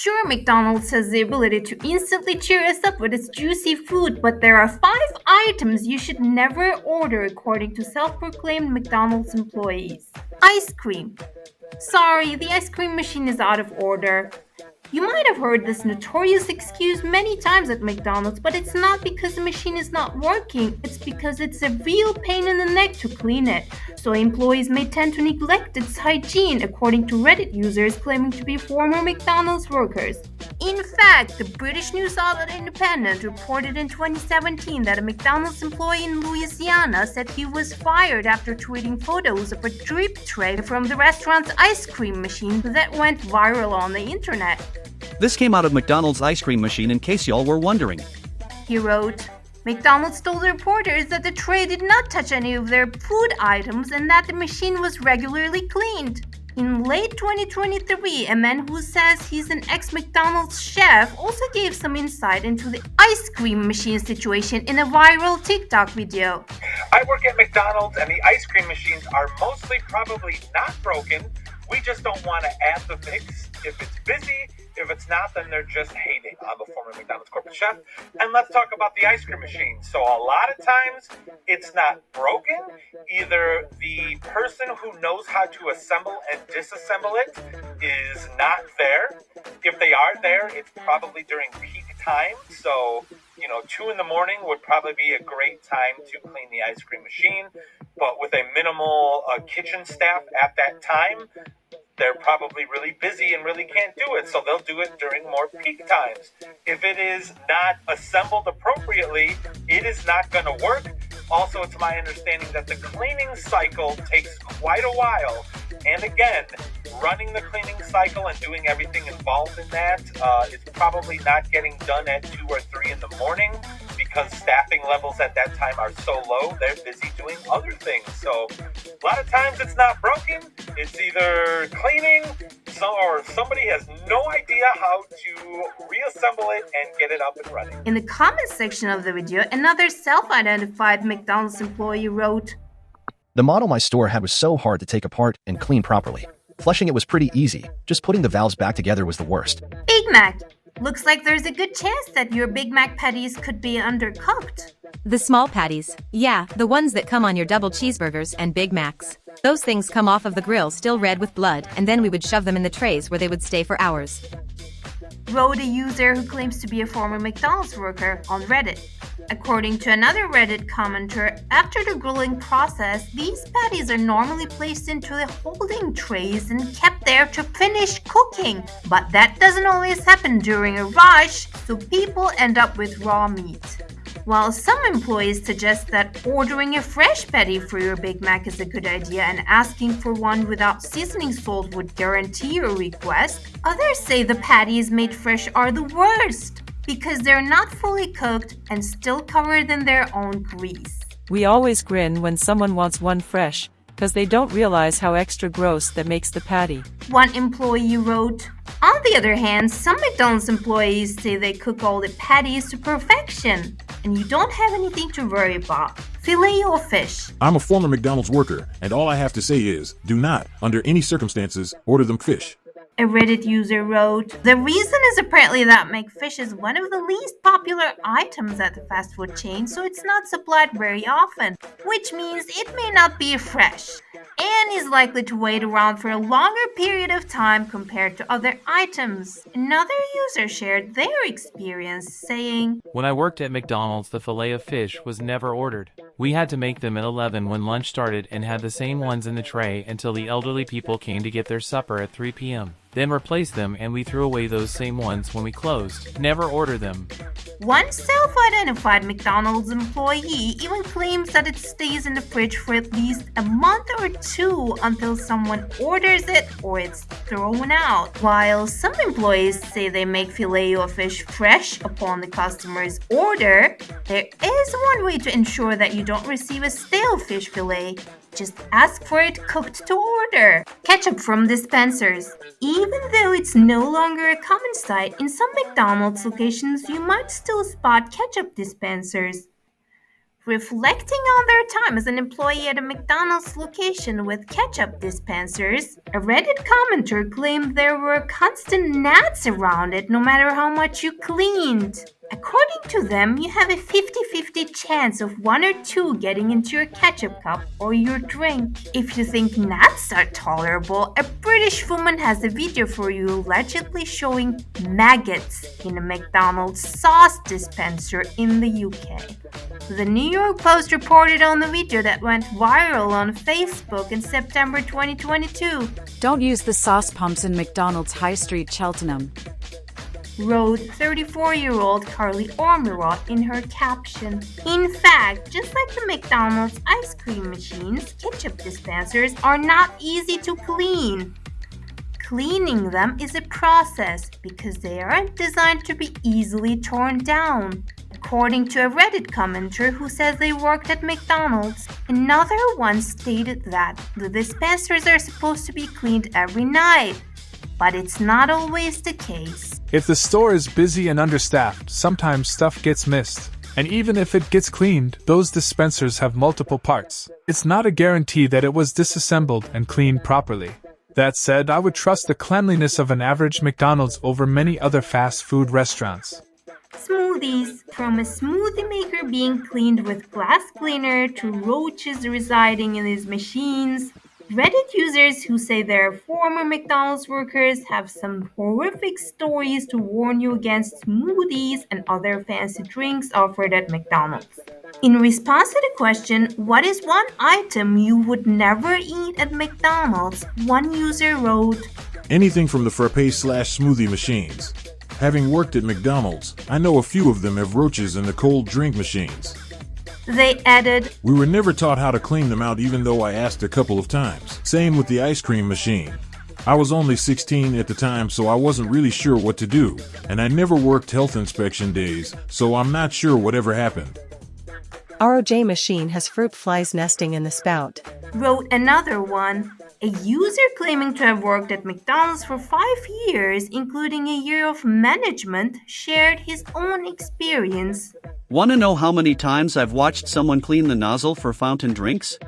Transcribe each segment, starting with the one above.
Sure, McDonald's has the ability to instantly cheer us up with its juicy food, but there are 5 items you should never order according to self-proclaimed McDonald's employees. Ice cream. Sorry, the ice cream machine is out of order. You might have heard this notorious excuse many times at McDonald's, but it's not because the machine is not working, it's because it's a real pain in the neck to clean it. So employees may tend to neglect its hygiene, according to Reddit users claiming to be former McDonald's workers. In fact, the British news outlet Independent reported in 2017 that a McDonald's employee in Louisiana said he was fired after tweeting photos of a drip tray from the restaurant's ice cream machine that went viral on the internet. This came out of McDonald's ice cream machine in case y'all were wondering. He wrote, McDonald's told the reporters that the tray did not touch any of their food items and that the machine was regularly cleaned. In late 2023, a man who says he's an ex-McDonald's chef also gave some insight into the ice cream machine situation in a viral TikTok video. I work at McDonald's and the ice cream machines are mostly probably not broken. We just don't want to add the fix. If it's busy, if it's not, then they're just hating. I'm a former McDonald's corporate chef. And let's talk about the ice cream machine. So a lot of times it's not broken. Either the person who knows how to assemble and disassemble it is not there. If they are there, it's probably during peak time. So 2 in the morning would probably be a great time to clean the ice cream machine. But with a minimal kitchen staff at that time, they're probably really busy and really can't do it. So they'll do it during more peak times. If it is not assembled appropriately, it is not going to work. Also, it's my understanding that the cleaning cycle takes quite a while. And again, running the cleaning cycle and doing everything involved in that is probably not getting done at 2 or 3 in the morning because staffing levels at that time are so low, they're busy doing other things. So a lot of times it's not broken, it's either cleaning or somebody has no idea how to reassemble it and get it up and running. In the comments section of the video, another self-identified McDonald's employee wrote, The model my store had was so hard to take apart and clean properly. Flushing it was pretty easy, just putting the valves back together was the worst. Big Mac. Looks like there's a good chance that your Big Mac patties could be undercooked. The small patties. Yeah, the ones that come on your double cheeseburgers and Big Macs. Those things come off of the grill still red with blood, and then we would shove them in the trays where they would stay for hours. Wrote a user who claims to be a former McDonald's worker on Reddit. According to another Reddit commenter, after the grilling process, these patties are normally placed into the holding trays and kept there to finish cooking. But that doesn't always happen during a rush, so people end up with raw meat. While some employees suggest that ordering a fresh patty for your Big Mac is a good idea and asking for one without seasoning salt would guarantee your request, others say the patties made fresh are the worst because they're not fully cooked and still covered in their own grease. We always grin when someone wants one fresh, because they don't realize how extra gross that makes the patty. One employee wrote, on the other hand, some McDonald's employees say they cook all the patties to perfection, and you don't have anything to worry about. Filet or fish? I'm a former McDonald's worker, and all I have to say is, do not, under any circumstances, order them fish. A Reddit user wrote, the reason is apparently that McFish is one of the least popular items at the fast food chain, so it's not supplied very often, which means it may not be fresh, and is likely to wait around for a longer period of time compared to other items. Another user shared their experience, saying, When I worked at McDonald's, the fillet of fish was never ordered. We had to make them at 11 when lunch started and had the same ones in the tray until the elderly people came to get their supper at 3 p.m. Then replaced them and we threw away those same ones when we closed. Never order them. One self-identified McDonald's employee even claims that it stays in the fridge for at least a month or 2 until someone orders it or it's thrown out. While some employees say they make filet or fish fresh upon the customer's order, there is one way to ensure that you don't receive a stale fish fillet. Just ask for it cooked to order. Ketchup from dispensers. Even though it's no longer a common sight, in some McDonald's locations you might still spot ketchup dispensers. Reflecting on their time as an employee at a McDonald's location with ketchup dispensers, a Reddit commenter claimed there were constant gnats around it no matter how much you cleaned. According to them, you have a 50-50 chance of one or two getting into your ketchup cup or your drink. If you think gnats are tolerable, a British woman has a video for you allegedly showing maggots in a McDonald's sauce dispenser in the UK. The New York Post reported on the video that went viral on Facebook in September 2022. Don't use the sauce pumps in McDonald's High Street, Cheltenham, wrote 34-year-old Carly Ormerod in her caption. In fact, just like the McDonald's ice cream machines, ketchup dispensers are not easy to clean. Cleaning them is a process because they aren't designed to be easily torn down. According to a Reddit commenter who says they worked at McDonald's, another one stated that the dispensers are supposed to be cleaned every night, but it's not always the case. If the store is busy and understaffed, sometimes stuff gets missed. And even if it gets cleaned, those dispensers have multiple parts. It's not a guarantee that it was disassembled and cleaned properly. That said, I would trust the cleanliness of an average McDonald's over many other fast food restaurants. Smoothies. From a smoothie maker being cleaned with glass cleaner to roaches residing in his machines, Reddit users who say they're former McDonald's workers have some horrific stories to warn you against smoothies and other fancy drinks offered at McDonald's. In response to the question, what is one item you would never eat at McDonald's, one user wrote, Anything from the frappe/smoothie machines. Having worked at McDonald's, I know a few of them have roaches in the cold drink machines. They added, We were never taught how to clean them out even though I asked a couple of times. Same with the ice cream machine. I was only 16 at the time, so I wasn't really sure what to do, and I never worked health inspection days, so I'm not sure whatever happened. ROJ machine has fruit flies nesting in the spout, wrote another one. A user claiming to have worked at McDonald's for 5 years, including a year of management, shared his own experience. Wanna know how many times I've watched someone clean the nozzle for fountain drinks?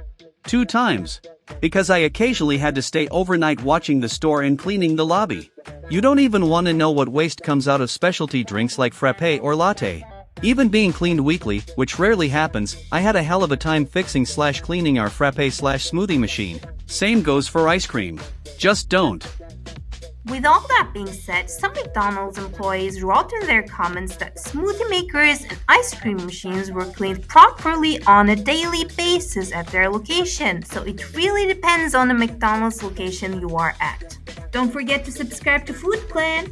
2 times. Because I occasionally had to stay overnight watching the store and cleaning the lobby. You don't even want to know what waste comes out of specialty drinks like frappe or latte. Even being cleaned weekly, which rarely happens, I had a hell of a time fixing/cleaning our frappe/smoothie machine. Same goes for ice cream. Just don't. With all that being said, some McDonald's employees wrote in their comments that smoothie makers and ice cream machines were cleaned properly on a daily basis at their location, so it really depends on the McDonald's location you are at. Don't forget to subscribe to Food Clan.